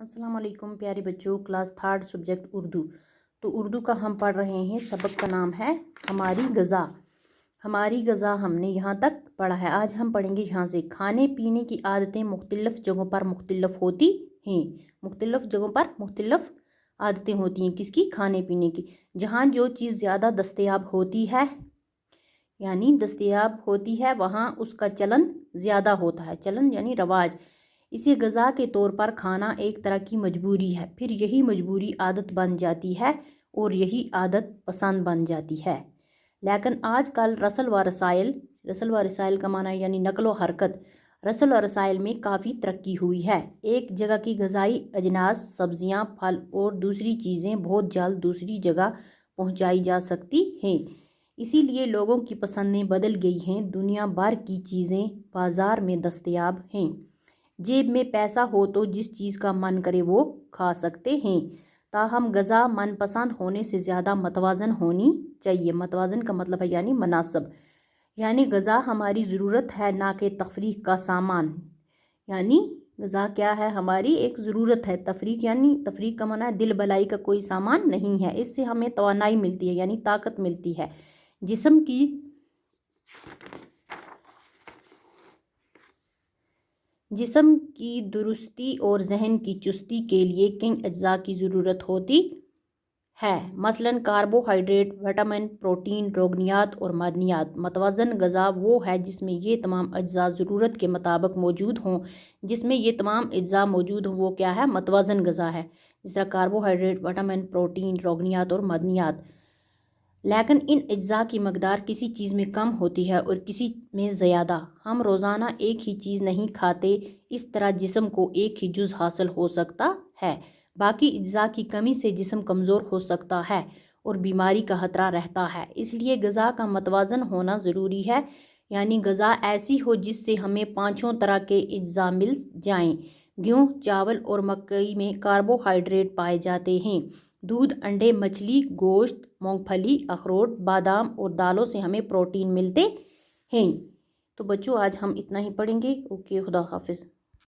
السلام علیکم پیارے بچوں، کلاس 3 سبجیکٹ اردو۔ تو اردو کا ہم پڑھ رہے ہیں، سبق کا نام ہے ہماری غذا۔ ہماری غذا ہم نے یہاں تک پڑھا ہے۔ آج ہم پڑھیں گے یہاں سے کھانے پینے کی عادتیں مختلف جگہوں پر مختلف ہوتی ہیں۔ مختلف جگہوں پر مختلف عادتیں ہوتی ہیں، کس کی؟ کھانے پینے کی۔ جہاں جو چیز زیادہ دستیاب ہوتی ہے وہاں اس کا چلن زیادہ ہوتا ہے۔ چلن یعنی رواج۔ اسے غذا کے طور پر کھانا ایک طرح کی مجبوری ہے، پھر یہی مجبوری عادت بن جاتی ہے اور یہی عادت پسند بن جاتی ہے۔ لیکن آج کل رسل و رسائل کا معنی یعنی نقل و حرکت، رسل و رسائل میں کافی ترقی ہوئی ہے۔ ایک جگہ کی غذائی اجناس، سبزیاں، پھل اور دوسری چیزیں بہت جلد دوسری جگہ پہنچائی جا سکتی ہیں۔ اسی لیے لوگوں کی پسندیں بدل گئی ہیں۔ دنیا بھر کی چیزیں بازار میں دستیاب ہیں۔ جیب میں پیسہ ہو تو جس چیز کا من کرے وہ کھا سکتے ہیں۔ تاہم غذا من پسند ہونے سے زیادہ متوازن ہونی چاہیے۔ متوازن کا مطلب ہے یعنی مناسب۔ یعنی غذا ہماری ضرورت ہے، نہ کہ تفریح کا سامان۔ یعنی غذا کیا ہے؟ ہماری ایک ضرورت ہے۔ تفریح کا معنی ہے دل بھلائی کا کوئی سامان نہیں ہے۔ اس سے ہمیں توانائی ملتی ہے یعنی طاقت ملتی ہے۔ جسم کی درستی اور ذہن کی چستی کے لیے کئی اجزاء کی ضرورت ہوتی ہے، مثلاً کاربوہائیڈریٹ، وٹامن، پروٹین، روغنیات اور معدنیات۔ متوازن غذا وہ ہے جس میں یہ تمام اجزاء ضرورت کے مطابق موجود ہوں۔ وہ کیا ہے؟ متوازن غذا ہے، جس طرح کاربوہائیڈریٹ، وٹامن، پروٹین، روغنیات اور معدنیات۔ لیکن ان اجزاء کی مقدار کسی چیز میں کم ہوتی ہے اور کسی میں زیادہ۔ ہم روزانہ ایک ہی چیز نہیں کھاتے، اس طرح جسم کو ایک ہی جز حاصل ہو سکتا ہے۔ باقی اجزاء کی کمی سے جسم کمزور ہو سکتا ہے اور بیماری کا خطرہ رہتا ہے۔ اس لیے غذا کا متوازن ہونا ضروری ہے، یعنی غذا ایسی ہو جس سے ہمیں 5 طرح کے اجزاء مل جائیں۔ گیہوں، چاول اور مکئی میں کاربوہائیڈریٹ پائے جاتے ہیں۔ دودھ، انڈے، مچھلی، گوشت، مونگ پھلی، اخروٹ، بادام اور دالوں سے ہمیں پروٹین ملتے ہیں۔ تو بچوں آج ہم اتنا ہی پڑھیں گے۔ اوکے، خدا حافظ۔